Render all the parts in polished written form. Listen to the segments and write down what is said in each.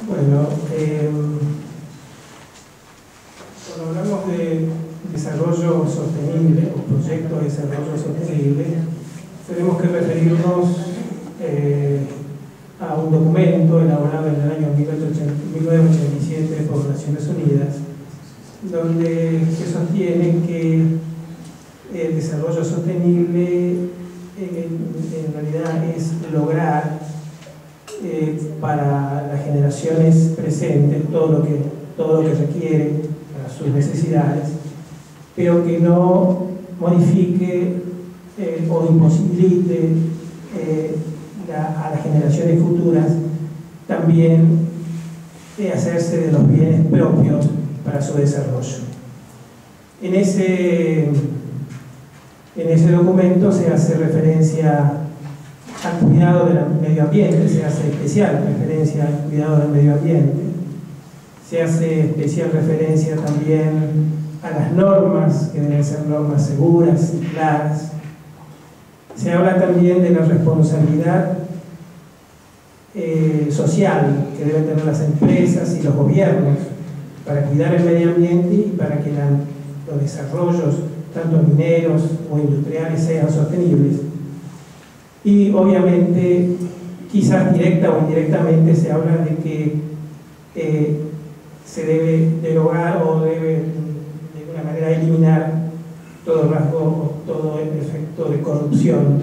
Bueno, cuando hablamos de desarrollo sostenible o proyecto de desarrollo sostenible, tenemos que referirnos a un documento elaborado en el año 1987 por Naciones Unidas, donde se sostiene que el desarrollo sostenible en realidad es lograr para las generaciones presentes todo lo que requiere para sus necesidades, pero que no modifique o imposibilite a las generaciones futuras también hacerse de los bienes propios para su desarrollo. En ese documento se hace referencia al cuidado del medio ambiente, se hace especial referencia al cuidado del medio ambiente, se hace especial referencia también a las normas, que deben ser normas seguras y claras. Se habla también de la responsabilidad social que deben tener las empresas y los gobiernos para cuidar el medio ambiente y para que los desarrollos, tanto mineros o industriales, sean sostenibles. Y obviamente, quizás directa o indirectamente, se habla de que se debe derogar o debe de alguna manera eliminar todo rasgo, todo el efecto de corrupción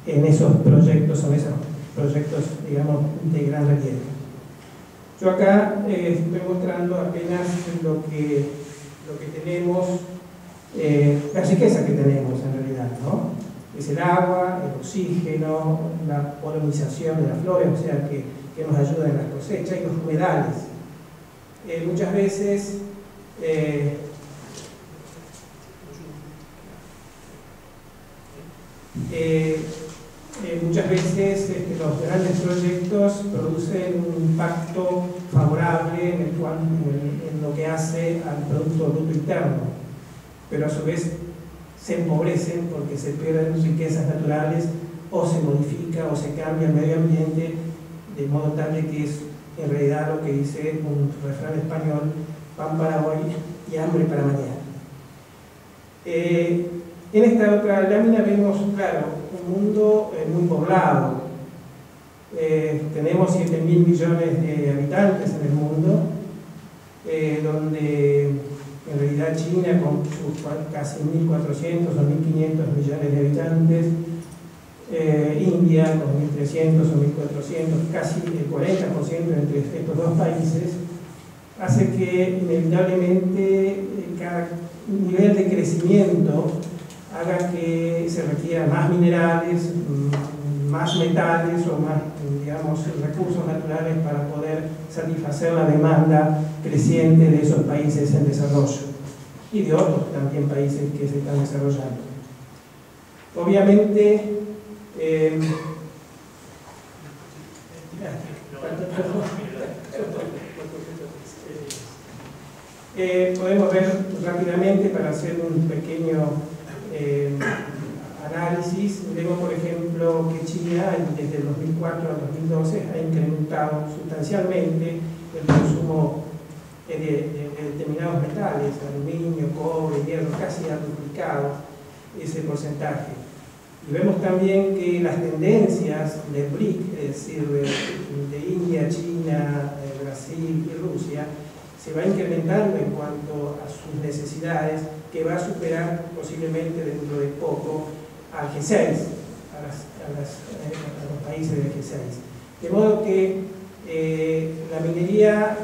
en esos proyectos o en esos proyectos, digamos, de gran relieve. Yo acá estoy mostrando apenas lo que tenemos, la riqueza que tenemos en realidad, ¿no? Es el agua, el oxígeno, la polinización de las flores, o sea, que nos ayuda en las cosechas, y los humedales. Muchas veces los grandes proyectos producen un impacto favorable en lo que hace al Producto Bruto Interno, pero a su vez se empobrecen porque se pierden riquezas naturales o se modifica o se cambia el medio ambiente de modo tal de que es en realidad lo que dice un refrán español: pan para hoy y hambre para mañana. En esta otra lámina vemos, claro, un mundo muy poblado. Tenemos 7.000 millones de habitantes en el mundo, donde en realidad China, con sus casi 1.400 o 1.500 millones de habitantes, India con 1.300 o 1.400, casi el 40% entre estos dos países, hace que inevitablemente cada nivel de crecimiento haga que se requieran más minerales, más metales o más, digamos, recursos naturales para poder satisfacer la demanda creciente de esos países en desarrollo y de otros también países que se están desarrollando. Obviamente, podemos ver rápidamente, para hacer un pequeño análisis, vemos por ejemplo que China desde el 2004 al 2012 ha incrementado sustancialmente el consumo de determinados metales, aluminio, cobre, hierro, casi ha duplicado ese porcentaje. Y vemos también que las tendencias del BRIC, es decir, de India, China, Brasil y Rusia, se va incrementando en cuanto a sus necesidades, que va a superar posiblemente dentro de poco al G6, a los países del G6. De modo que la minería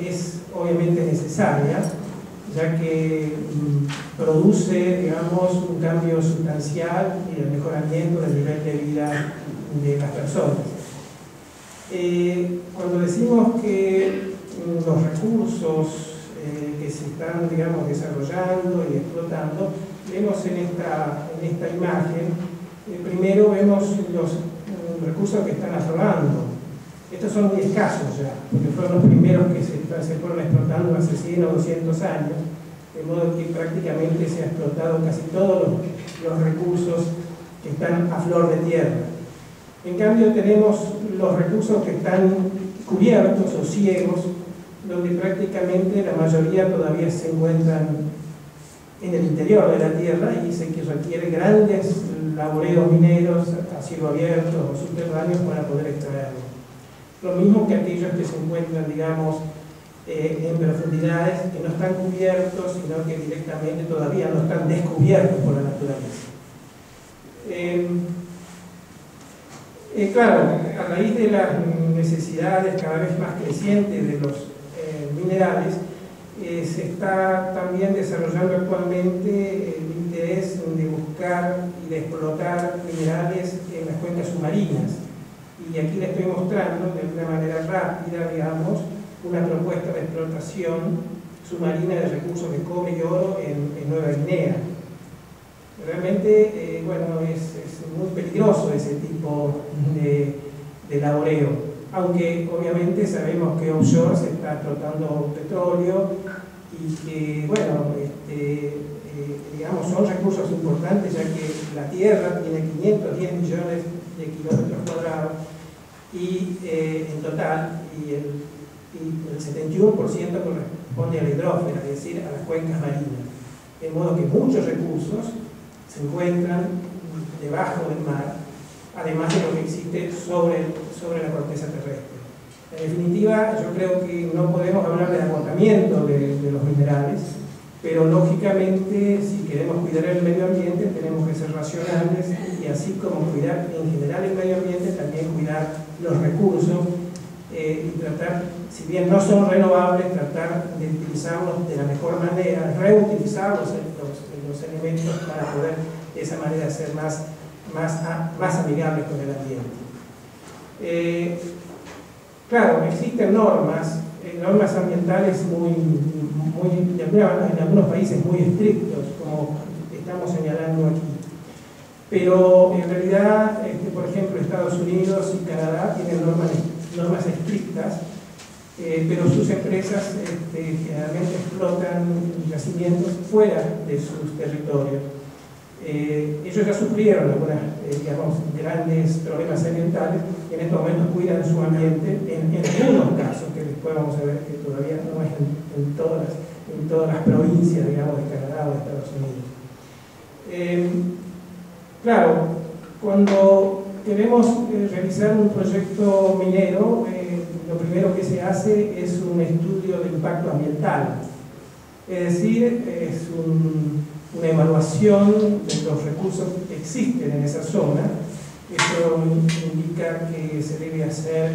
es obviamente necesaria, ya que produce, digamos, un cambio sustancial y el mejoramiento del nivel de vida de las personas. Cuando decimos que los recursos que se están, digamos, desarrollando y explotando, vemos en esta imagen, primero vemos los recursos que están aflorando. Estos son muy escasos ya, porque fueron los primeros que se fueron explotando hace 100 o 200 años, de modo que prácticamente se ha explotado casi todos los recursos que están a flor de tierra. En cambio tenemos los recursos que están cubiertos o ciegos, donde prácticamente la mayoría todavía se encuentran en el interior de la tierra y se requiere grandes laboreos mineros a cielo abierto o subterráneos para poder extraerlo. Lo mismo que aquellos que se encuentran, digamos, en profundidades que no están cubiertos, sino que directamente todavía no están descubiertos por la naturaleza. Claro, a raíz de las necesidades cada vez más crecientes de los minerales, se está también desarrollando actualmente el interés de buscar y de explotar minerales en las cuencas submarinas. Y aquí les estoy mostrando de una manera rápida, digamos, una propuesta de explotación submarina de recursos de cobre y oro en Nueva Guinea. Realmente, bueno, es muy peligroso ese tipo de laboreo, aunque obviamente sabemos que offshore se está explotando petróleo y que, bueno, digamos, son recursos importantes, ya que la Tierra tiene 510 millones de kilómetros cuadrados y en total, y el 71% corresponde a la hidrósfera, es decir, a las cuencas marinas. De modo que muchos recursos se encuentran debajo del mar, además de lo que existe sobre la corteza terrestre. En definitiva, yo creo que no podemos hablar del agotamiento de los minerales, pero lógicamente, si queremos cuidar el medio ambiente, tenemos que ser racionales y así como cuidar en general el medio ambiente, también cuidar los recursos y tratar, si bien no son renovables, tratar de utilizarlos de la mejor manera, reutilizar los elementos para poder de esa manera ser más amigables con el ambiente. Claro, existen normas ambientales en algunos países muy estrictos, como estamos señalando aquí. Pero en realidad, por ejemplo, Estados Unidos y Canadá tienen normas estrictas, pero sus empresas generalmente explotan yacimientos fuera de sus territorios. Ellos ya sufrieron algunos grandes problemas ambientales y en estos momentos cuidan su ambiente en algunos casos, que después vamos a ver que todavía no es en todas las provincias, digamos, de Canadá o de Estados Unidos. Claro, cuando queremos realizar un proyecto minero, lo primero que se hace es un estudio de impacto ambiental, es decir, es una evaluación de los recursos que existen en esa zona. Esto indica que se debe hacer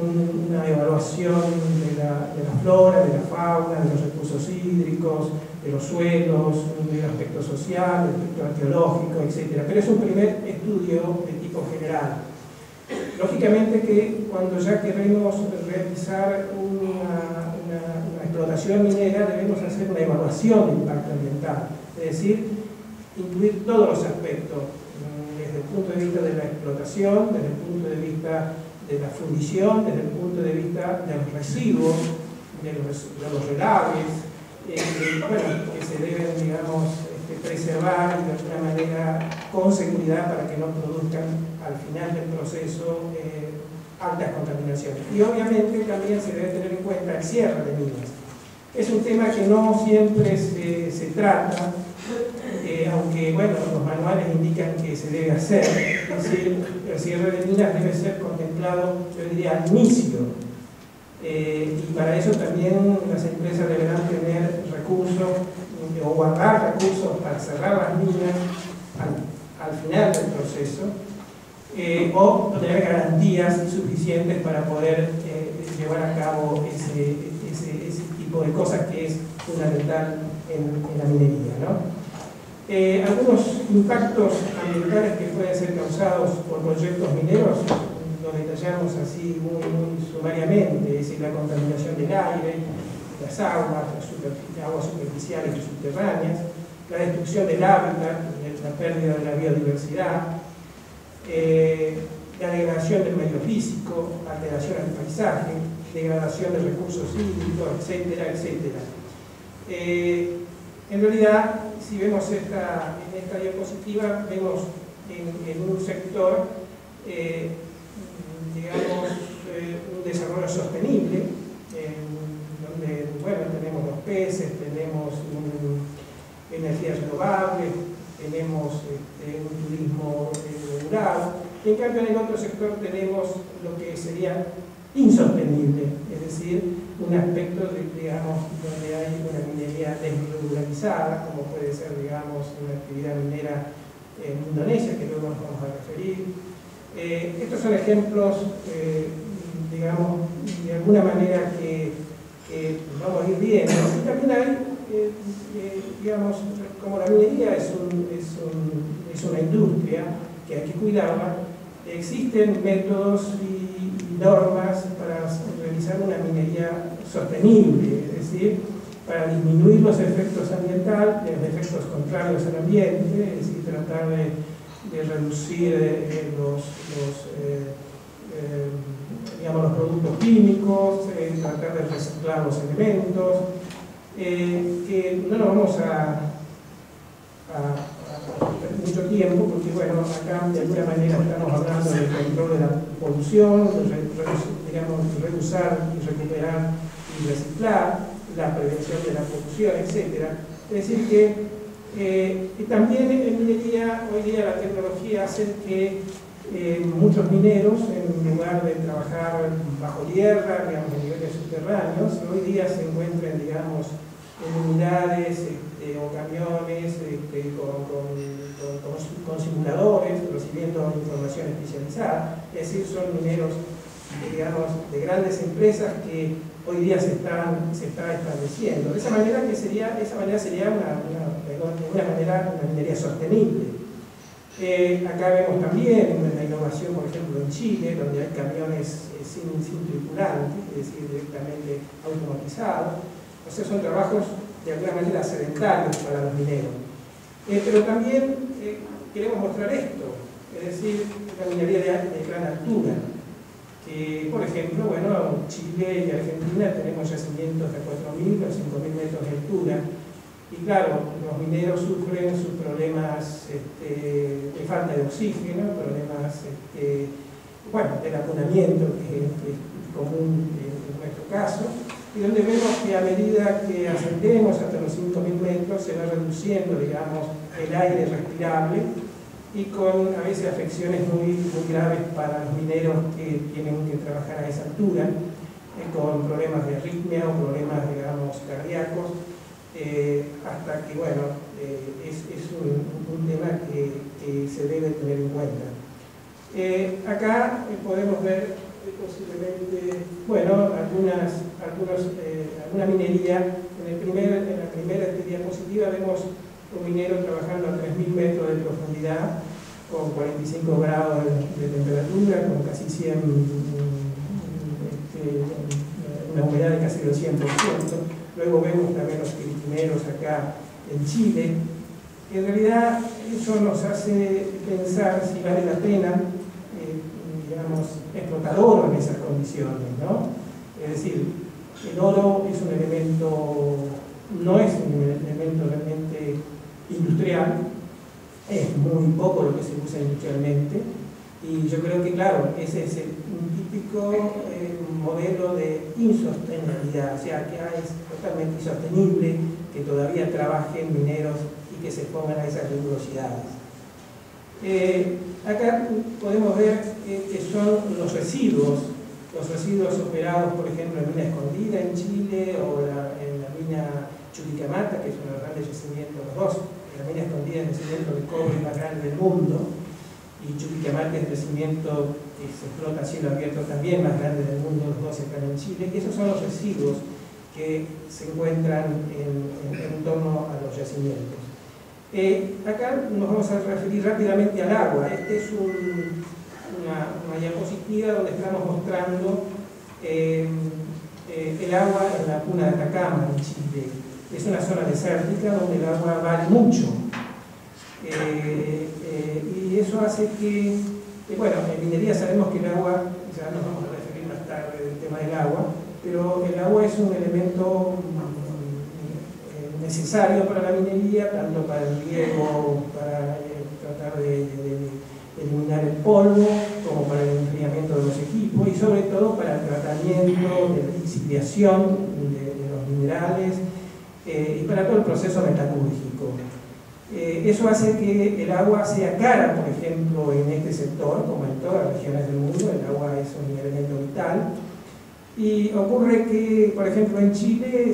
una evaluación de la flora, de la fauna, de los recursos hídricos, de los suelos, del aspecto social, del aspecto arqueológico, etc. Pero es un primer estudio de tipo general. Lógicamente que cuando ya queremos realizar una explotación minera, debemos hacer una evaluación de impacto ambiental, es decir, incluir todos los aspectos, desde el punto de vista de la explotación, desde el punto de vista de la fundición, desde el punto de vista de los residuos, de los relaves, bueno, que se deben, digamos, preservar de alguna manera con seguridad para que no produzcan al final del proceso altas contaminaciones. Y obviamente también se debe tener en cuenta el cierre de minas. Es un tema que no siempre se trata, aunque bueno, los manuales indican que se debe hacer. Es decir, el cierre de minas debe ser contemplado, yo diría, al inicio. Y para eso también las empresas deberán tener recursos o guardar recursos para cerrar las minas al final del proceso, o tener garantías suficientes para poder llevar a cabo ese tipo de cosas que es fundamental en la minería, ¿no? Algunos impactos ambientales que pueden ser causados por proyectos mineros lo detallamos así muy sumariamente, es decir, la contaminación del aire, las aguas superficiales y subterráneas, la destrucción del hábitat, la pérdida de la biodiversidad, la degradación del medio físico, alteración del paisaje, degradación de recursos hídricos, etcétera, etcétera. En realidad, si vemos en esta diapositiva, vemos en un sector, digamos, un desarrollo sostenible, donde, bueno, tenemos los peces, tenemos energías renovables, tenemos un turismo rural. En cambio, en el otro sector tenemos lo que sería insostenible, es decir, un aspecto, digamos, donde hay una minería desregularizada, como puede ser, digamos, una actividad minera en Indonesia, que luego nos vamos a referir. Estos son ejemplos, digamos, de alguna manera que vamos a ir viendo. Y también hay, digamos, como la minería es una industria que hay que cuidarla, existen métodos y normas para realizar una minería sostenible, es decir, para disminuir los efectos ambientales, los efectos contrarios al ambiente, es decir, tratar de reducir digamos, los productos químicos, tratar de reciclar los elementos, que no nos vamos a mucho tiempo, porque bueno, acá de alguna manera estamos hablando del control de la polución, digamos, reusar y recuperar y reciclar, la prevención de la polución, etc. Es decir que también en minería, hoy día la tecnología hace que muchos mineros, en lugar de trabajar bajo tierra, digamos, en niveles subterráneos, hoy día se encuentran, digamos, en unidades o camiones con simuladores, recibiendo información especializada. Es decir, son mineros, digamos, de grandes empresas que hoy día se está estableciendo. De esa manera sería una minería sostenible. Acá vemos también la innovación, por ejemplo, en Chile, donde hay camiones sin tripulantes, es decir, directamente automatizados. O sea, son trabajos de alguna manera sedentarios para los mineros. Pero también queremos mostrar esto, es decir, la minería de gran altura. Que, por ejemplo, bueno, Chile y Argentina tenemos yacimientos de 4.000 o 5.000 metros de altura. Y claro, los mineros sufren sus problemas de falta de oxígeno, problemas bueno, del apunamiento, que es común en nuestro caso, y donde vemos que a medida que ascendemos hasta los 5.000 metros se va reduciendo, digamos, el aire respirable, y con a veces afecciones muy graves para los mineros que tienen que trabajar a esa altura, con problemas de arritmia o problemas, digamos, cardíacos, hasta que, bueno, es un tema que se debe tener en cuenta. Acá podemos ver posiblemente, bueno, alguna minería. En la primera diapositiva vemos un minero trabajando a 3.000 metros de profundidad, con 45 grados de temperatura, con casi 100, una humedad de casi del 100%. Luego vemos también los quiritineros acá en Chile. En realidad eso nos hace pensar si vale la pena, digamos, explotar oro en esas condiciones, ¿no? Es decir, el oro es un elemento, no es un elemento realmente industrial, es muy poco lo que se usa industrialmente, y yo creo que, claro, ese es un típico modelo de insostenibilidad, o sea, que es totalmente insostenible que todavía trabajen mineros y que se pongan a esas rigurosidades. Acá podemos ver que son los residuos operados, por ejemplo, en Mina Escondida en Chile, o en la mina Chuquicamata, que es uno de los grandes yacimientos, los dos. La Mina Escondida es el yacimiento de cobre más grande del mundo, y Chuquicamata es el yacimiento que se explota a cielo abierto también más grande del mundo, los dos están en Chile, y esos son los residuos que se encuentran en torno a los yacimientos. Acá nos vamos a referir rápidamente al agua. Esta es una diapositiva donde estamos mostrando el agua en la Puna de Atacama, en Chile. Es una zona desértica donde el agua vale mucho. Y eso hace que, bueno, en minería sabemos que el agua, ya nos vamos a referir más tarde del tema del agua, pero el agua es un elemento necesario para la minería, tanto para el riego, para tratar de eliminar el polvo, como para el enfriamiento de los equipos y sobre todo para el tratamiento de la lixiviación de los minerales y para todo el proceso metalúrgico. Eso hace que el agua sea cara, por ejemplo, en este sector, como en todas las regiones del mundo. El agua es un elemento vital. Y ocurre que, por ejemplo, en Chile,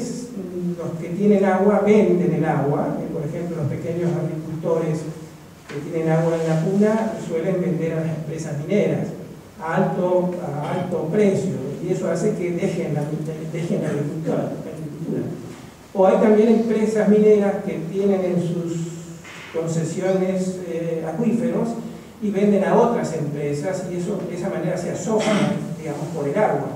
los que tienen agua venden el agua. Por ejemplo, los pequeños agricultores que tienen agua en la puna suelen vender a las empresas mineras a alto precio. Y eso hace que dejen la agricultura. O hay también empresas mineras que tienen en sus concesiones acuíferos y venden a otras empresas y eso de esa manera se asoman, digamos, por el agua.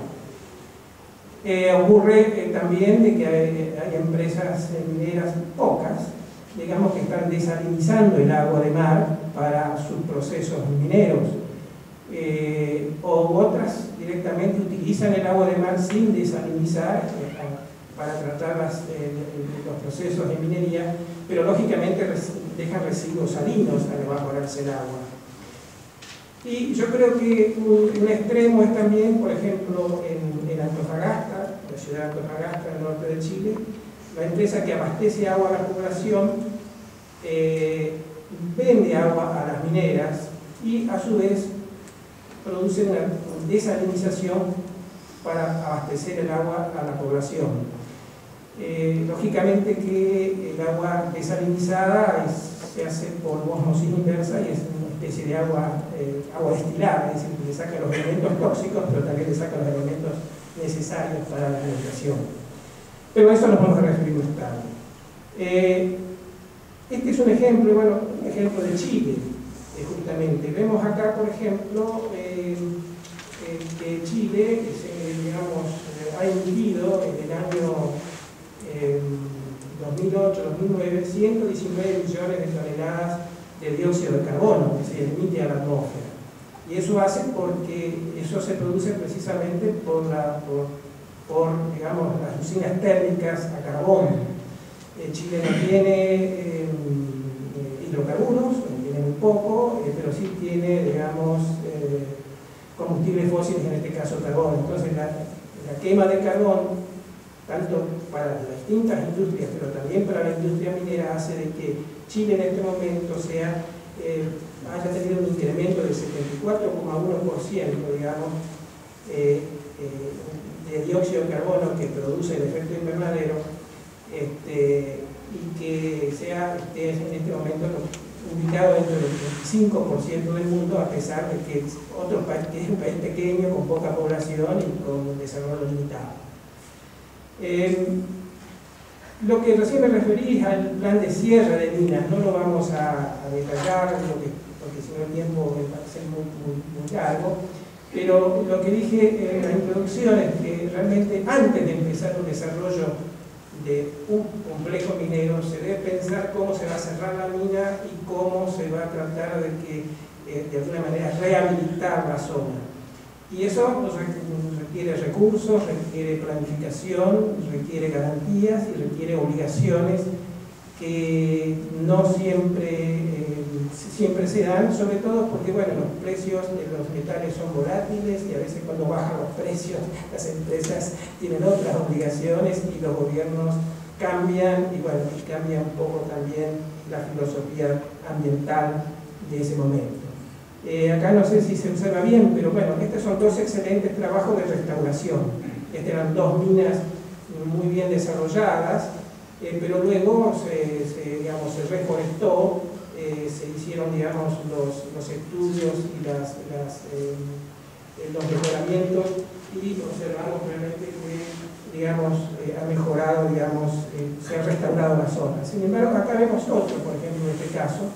Ocurre también de que hay empresas mineras pocas, digamos, que están desalinizando el agua de mar para sus procesos mineros, o otras directamente utilizan el agua de mar sin desalinizar para tratar los procesos de minería, pero lógicamente dejan residuos salinos al evaporarse el agua. Y yo creo que un extremo es también, por ejemplo, en Antofagasta, la ciudad de Antofagasta, en el norte de Chile, la empresa que abastece agua a la población vende agua a las mineras y a su vez produce una desalinización para abastecer el agua a la población. Lógicamente que el agua desalinizada se hace por osmosis inversa y es una especie de agua destilada, es decir, que le saca los elementos tóxicos, pero también le saca los elementos necesarios para la alimentación. Pero a eso nos vamos a referir más tarde. Este es un ejemplo, bueno, un ejemplo de Chile, justamente. Vemos acá, por ejemplo, que Chile, digamos, ha emitido en el año 2008-2009 119 millones de toneladas de dióxido de carbono que se emite a la atmósfera. Y eso hace porque eso se produce precisamente por digamos, las usinas térmicas a carbón. Chile no tiene hidrocarburos, tiene muy poco, pero sí tiene, digamos, combustibles fósiles, en este caso carbón. Entonces la quema de carbón, tanto para las distintas industrias, pero también para la industria minera, hace de que Chile en este momento haya tenido un incremento del 74,1%, digamos, de dióxido de carbono que produce el efecto invernadero, y que esté en este momento ubicado dentro del 25% del mundo, a pesar de que es un país pequeño, con poca población y con un desarrollo limitado. Lo que recién me referí es al plan de cierre de minas. No lo vamos a detallar porque si no el tiempo va a ser muy largo, pero lo que dije en la introducción es que realmente antes de empezar un desarrollo de un complejo minero se debe pensar cómo se va a cerrar la mina y cómo se va a tratar de alguna manera rehabilitar la zona. Y eso requiere recursos, requiere planificación, requiere garantías y requiere obligaciones que no siempre se dan, sobre todo porque bueno, los precios de los metales son volátiles y a veces cuando bajan los precios las empresas tienen otras obligaciones y los gobiernos cambian y bueno, y cambia un poco también la filosofía ambiental de ese momento. Acá no sé si se observa bien, pero bueno, estos son dos excelentes trabajos de restauración. Estas eran dos minas muy bien desarrolladas, pero luego se reforestó, se hicieron, digamos, los estudios y los mejoramientos y observamos realmente que, digamos, ha mejorado, digamos, se ha restaurado la zona. Sin embargo, acá vemos otro, por ejemplo, en este caso,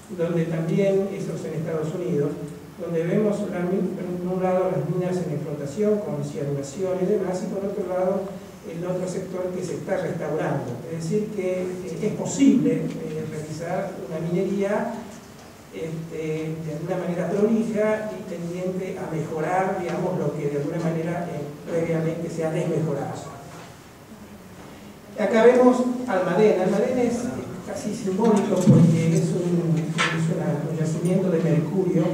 donde también, eso es en Estados Unidos, donde vemos por un lado las minas en explotación con cianuración y demás, y por otro lado el otro sector que se está restaurando. Es decir, que es posible realizar una minería de alguna manera prolija y tendiente a mejorar, digamos, lo que de alguna manera previamente se ha desmejorado. Acá vemos Almadén. Almadén es casi simbólico porque es un yacimiento de mercurio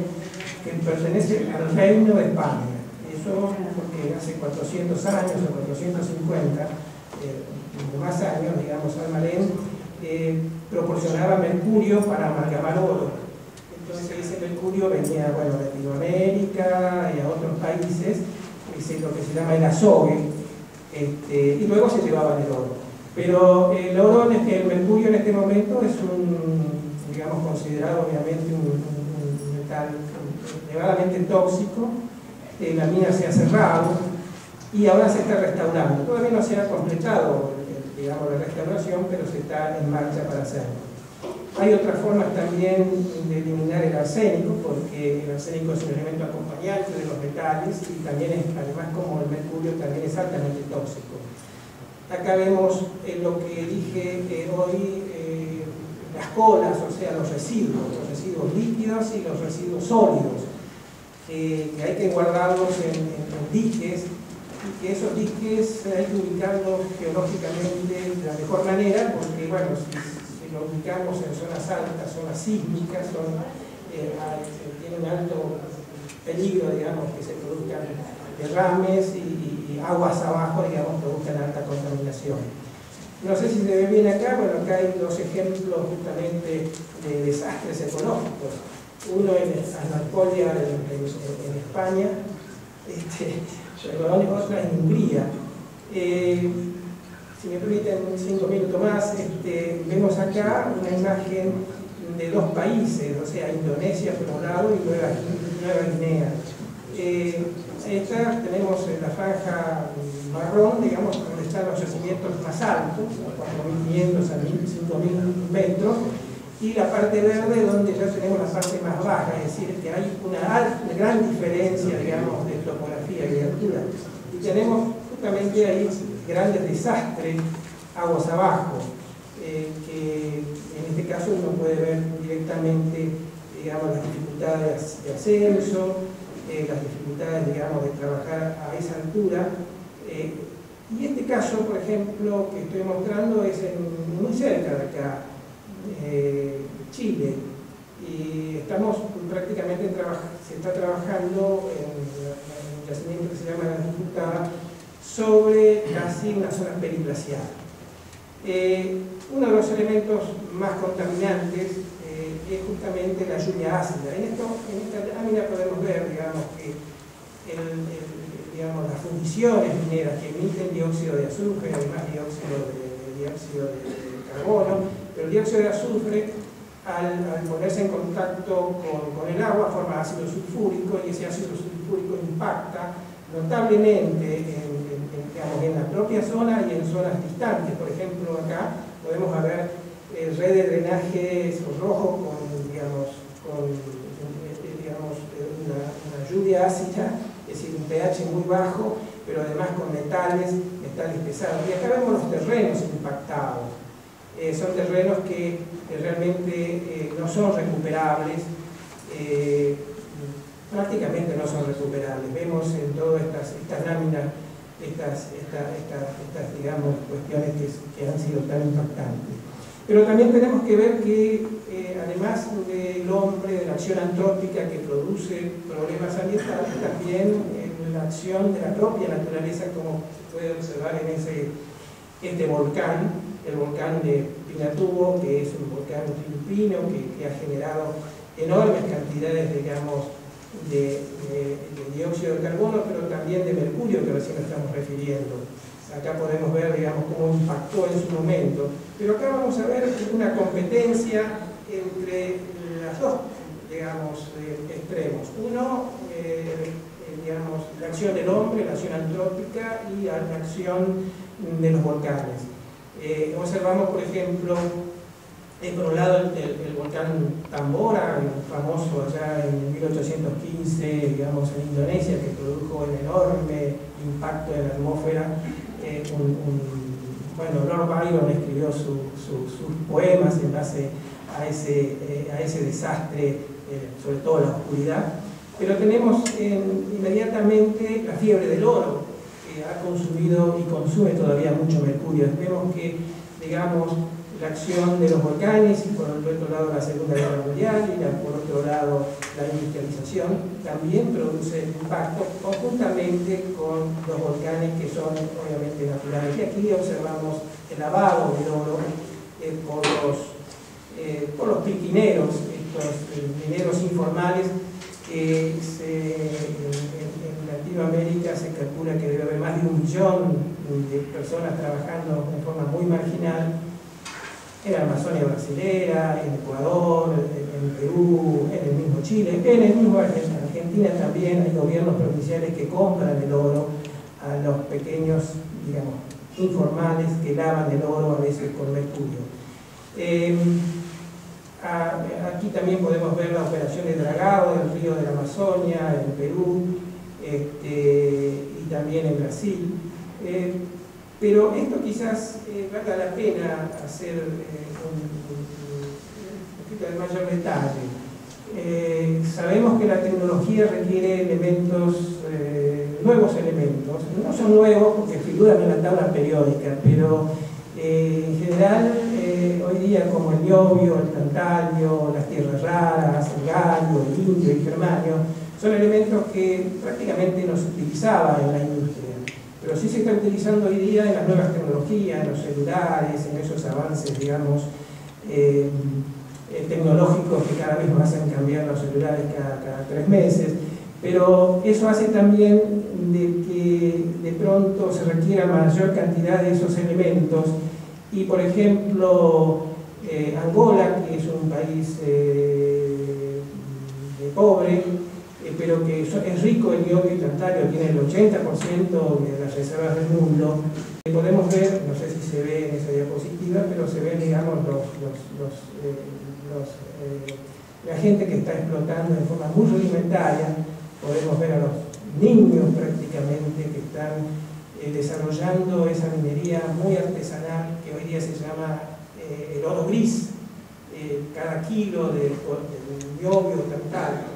que pertenece al Reino de España. Eso porque hace 400 años o 450, más años, digamos, Almarén proporcionaba mercurio para amalgamar oro. Entonces ese mercurio venía, bueno, de Latinoamérica y a otros países, lo que se llama el azogue, y luego se llevaban el oro. Pero el oro, el mercurio en este momento es digamos, considerado obviamente un metal elevadamente tóxico. La mina se ha cerrado y ahora se está restaurando. Todavía no se ha completado, digamos, la restauración, pero se está en marcha para hacerlo. Hay otras formas también de eliminar el arsénico, porque el arsénico es un elemento acompañante de los metales y también es, además como el mercurio, también es altamente tóxico. Acá vemos lo que dije hoy, las colas, o sea, los residuos líquidos y los residuos sólidos, que hay que guardarlos en diques, y que esos diques hay que ubicarlos geológicamente de la mejor manera, porque, bueno, si lo ubicamos en zonas altas, zonas sísmicas, tienen alto peligro, digamos, que se produzcan derrames y aguas abajo, digamos, produzcan alta contaminación. No sé si se ve bien acá, bueno, acá hay dos ejemplos justamente de desastres ecológicos. Uno en Anatolia, en España, otra en Hungría. Si me permiten 5 minutos más, vemos acá una imagen de dos países, o sea, Indonesia por un lado y Nueva Guinea. Esta tenemos la franja marrón, digamos, donde están los yacimientos más altos, 4.500 a 5.000 metros, y la parte verde donde ya tenemos la parte más baja, es decir, que hay una gran diferencia, digamos, de topografía y de altura. Y tenemos justamente ahí grandes desastres aguas abajo, que en este caso uno puede ver directamente, digamos, las dificultades de ascenso, las dificultades, digamos, de trabajar a esa altura. Y este caso, por ejemplo, que estoy mostrando es muy cerca de acá, Chile, y estamos prácticamente se está trabajando en un yacimiento que se llama La Dificultad sobre casi una zona periglacial. Uno de los elementos más contaminantes es justamente la lluvia ácida. En esta lámina podemos ver, digamos, que las fundiciones mineras que emiten dióxido de azufre, además dióxido de carbono, pero el dióxido de azufre, al ponerse en contacto con el agua, forma ácido sulfúrico, y ese ácido sulfúrico impacta notablemente en la propia zona y en zonas distantes. Por ejemplo, acá podemos ver red de drenaje rojo con una lluvia ácida, es decir, un pH muy bajo, pero además con metales pesados. Y acá vemos los terrenos impactados. Son terrenos que realmente no son recuperables, prácticamente no son recuperables. Vemos en todas estas láminas estas digamos, cuestiones que han sido tan impactantes. Pero también tenemos que ver que además del hombre, de la acción antrópica que produce problemas ambientales, también la acción de la propia naturaleza, como se puede observar en este volcán, el volcán de Pinatubo, que es un volcán filipino que ha generado enormes cantidades, digamos, de dióxido de carbono, pero también de mercurio, que recién estamos refiriendo. Acá podemos ver, digamos, cómo impactó en su momento. Pero acá vamos a ver una competencia entre las dos, digamos, extremos. Uno, digamos, la acción del hombre, la acción antrópica, y la acción de los volcanes. Observamos, por ejemplo, por un lado el volcán Tambora, famoso allá en 1815, digamos, en Indonesia, que produjo un enorme impacto en la atmósfera. Bueno, Lord Byron escribió sus poemas en base a ese desastre, sobre todo la oscuridad. Pero tenemos inmediatamente la fiebre del oro, que ha consumido y consume todavía mucho mercurio. Vemos que, digamos, la acción de los volcanes y por el otro lado la Segunda Guerra Mundial y por otro lado la industrialización también produce impacto conjuntamente con los volcanes que son obviamente naturales. Y aquí observamos el lavado del oro por los piquineros, estos mineros informales que en Latinoamérica se calcula que debe haber más de 1 millón de personas trabajando de forma muy marginal en la Amazonia brasilera, en Ecuador, en Perú, en el mismo Chile, en el mismo Argentina también hay gobiernos provinciales que compran el oro a los pequeños, digamos, informales que lavan el oro a veces con mercurio. Aquí también podemos ver la operación de dragado del río de la Amazonia, en Perú y también en Brasil. Pero esto quizás valga la pena hacer un poquito de mayor detalle. Sabemos que la tecnología requiere elementos, nuevos elementos. No son nuevos porque figuran en la tabla periódica, pero en general hoy día como el niobio, el tantalio, las tierras raras, el galio, el indio, el germanio, son elementos que prácticamente no se utilizaba en la industria. Pero sí se está utilizando hoy día en las nuevas tecnologías, en los celulares, en esos avances, digamos, tecnológicos que cada vez nos hacen cambiar los celulares cada 3 meses. Pero eso hace también de que de pronto se requiera mayor cantidad de esos elementos. Y por ejemplo, Angola, que es un país pobre, pero que es rico en niobio y tantalio, tiene el 80% de las reservas del mundo. Podemos ver, no sé si se ve en esa diapositiva, pero se ven, digamos, la gente que está explotando de forma muy rudimentaria. Podemos ver a los niños prácticamente que están desarrollando esa minería muy artesanal que hoy día se llama el oro gris. Cada kilo de niobio tantalio,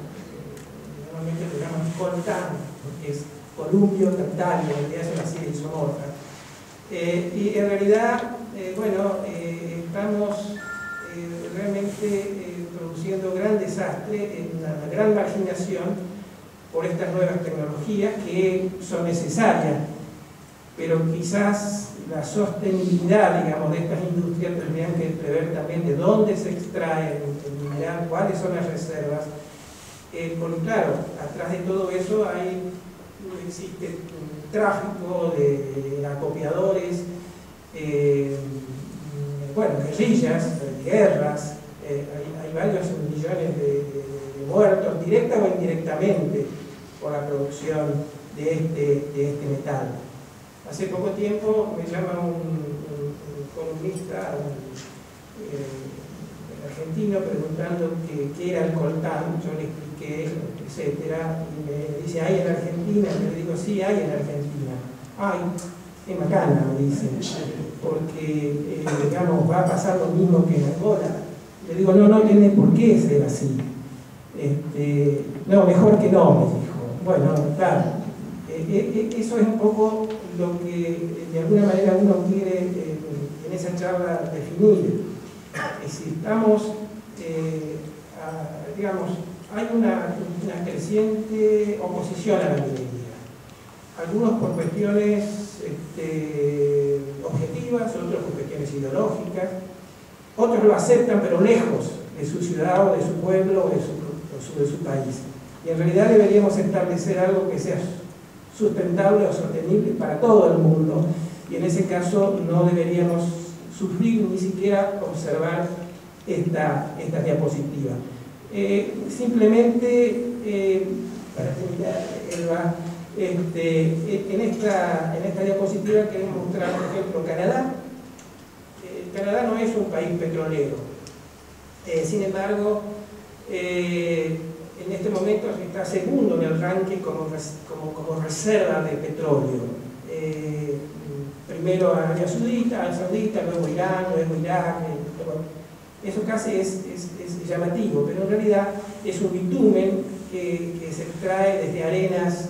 normalmente lo llaman coltán, porque es columpio tantalio, en realidad es una serie isomorfa. Y en realidad, bueno, estamos realmente produciendo gran desastre, una gran marginación por estas nuevas tecnologías que son necesarias, pero quizás la sostenibilidad, digamos, de estas industrias tendrían que prever también de dónde se extrae el mineral, cuáles son las reservas, porque claro, atrás de todo eso existe un tráfico de acopiadores, bueno, guerrillas, guerras, hay varios millones de muertos, directa o indirectamente, por la producción de este metal. Hace poco tiempo me llama un columnista argentino preguntando qué era el coltán. Yo le expliqué, etcétera, y me dice, ¿hay en Argentina? Y le digo, sí, hay en Argentina. ¡Ay, qué macana!, me dicen, porque, digamos, va a pasar lo mismo que en Angola. Le digo, no tiene por qué ser así. No, mejor que no, me dijo. Bueno, claro, eso es un poco lo que de alguna manera uno quiere en esa charla definir. Si estamos, digamos, hay una creciente oposición a la minería. Algunos por cuestiones objetivas, otros por cuestiones ideológicas. Otros lo aceptan, pero lejos de su ciudad o de su pueblo o de su país. Y en realidad deberíamos establecer algo que sea sustentable o sostenible para todo el mundo, y en ese caso no deberíamos sufrir ni siquiera observar esta diapositiva. Simplemente, para terminar, Elba, en esta diapositiva queremos mostrar, por ejemplo, Canadá. Canadá no es un país petrolero, sin embargo, en este momento está segundo en el ranking como reserva de petróleo. Primero Arabia Saudita, luego Irán, luego Irak. Eso casi es llamativo, pero en realidad es un bitumen que se extrae desde arenas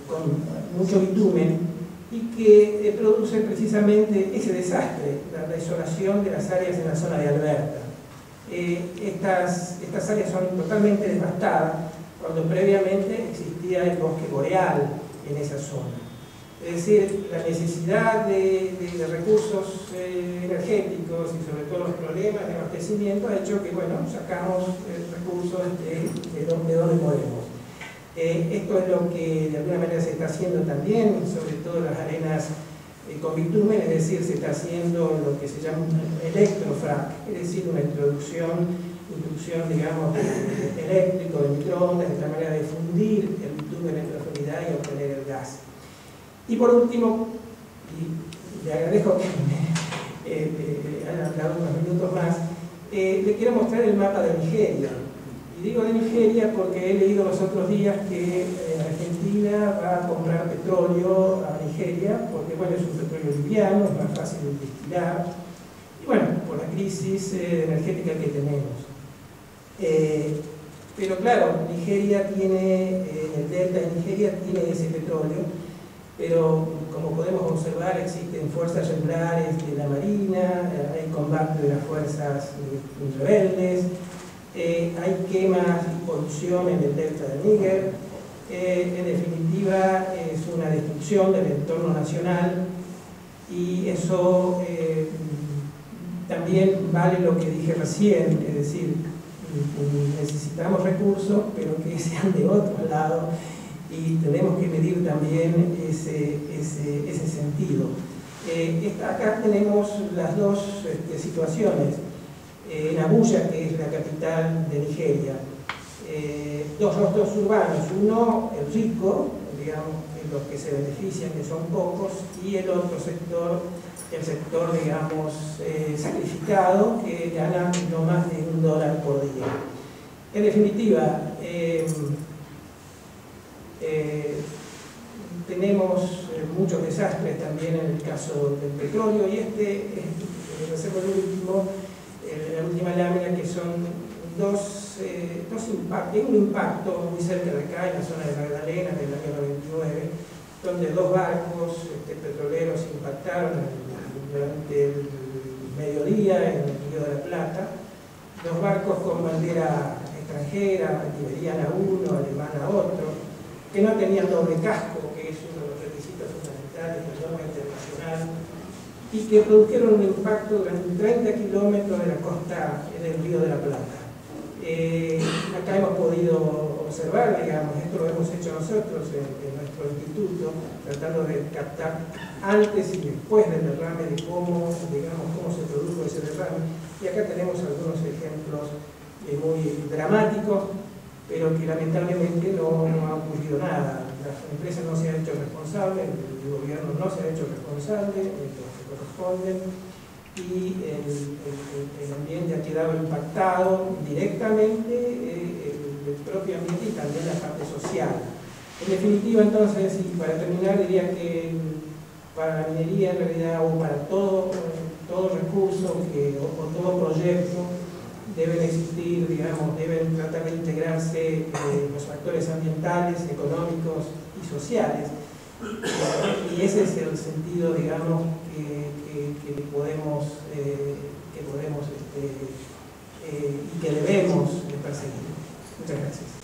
con mucho bitumen, y que produce precisamente ese desastre, la desolación de las áreas en la zona de Alberta. Estas áreas son totalmente devastadas cuando previamente existía el bosque boreal en esa zona. Es decir, la necesidad de recursos energéticos y sobre todo los problemas de abastecimiento ha hecho que, bueno, sacamos recursos de donde podemos. Esto es lo que de alguna manera se está haciendo también, sobre todo en las arenas con bitumen, es decir, se está haciendo lo que se llama un electrofrac, es decir, una introducción digamos, eléctrico, de microondas, de esta manera de fundir el bitumen en profundidad y obtener el gas. Y por último, y le agradezco que me hayan hablado unos minutos más, le quiero mostrar el mapa de Nigeria. Y digo de Nigeria porque he leído los otros días que Argentina va a comprar petróleo a Nigeria, porque bueno, es un petróleo liviano, es más fácil de destilar, y bueno, por la crisis energética que tenemos. Pero claro, Nigeria tiene, el delta de Nigeria tiene ese petróleo, pero como podemos observar existen fuerzas regulares de la Marina, hay combate de las fuerzas rebeldes, hay quemas y polución en el delta del Níger, en definitiva es una destrucción del entorno nacional y eso también vale lo que dije recién, es decir, necesitamos recursos pero que sean de otro lado y tenemos que medir también ese sentido. Acá tenemos las dos situaciones. En Abuya, que es la capital de Nigeria, dos rostros urbanos, uno el rico, digamos, los que se benefician, que son pocos, y el otro sector, el sector, digamos, sacrificado, que gana no más de $1 por día. En definitiva, tenemos muchos desastres también en el caso del petróleo, y hacemos el último, la última lámina, que son dos impactos. Hay un impacto muy cerca de acá, en la zona de Magdalena, del año 99, donde dos barcos petroleros impactaron durante el mediodía en el Río de la Plata. Dos barcos con bandera extranjera, iberiana a uno, alemana a otro, que no tenían doble casco, que es uno de los requisitos fundamentales de la norma internacional, y que produjeron un impacto durante 30 kilómetros de la costa del Río de la Plata. Acá hemos podido observar, digamos, esto lo hemos hecho nosotros en nuestro instituto, tratando de captar antes y después del derrame, de cómo se produjo ese derrame. Y acá tenemos algunos ejemplos muy dramáticos, pero que lamentablemente no ha ocurrido nada. Las empresas no se han hecho responsables, el gobierno no se ha hecho responsable, los que corresponden, y el ambiente ha quedado impactado directamente, el propio ambiente y también la parte social. En definitiva, entonces, y para terminar, diría que para la minería, en realidad, o para todo recurso o todo proyecto, deben existir, digamos, deben tratar de integrarse los factores ambientales, económicos y sociales. Y ese es el sentido, digamos, que podemos y que debemos perseguir. Muchas gracias.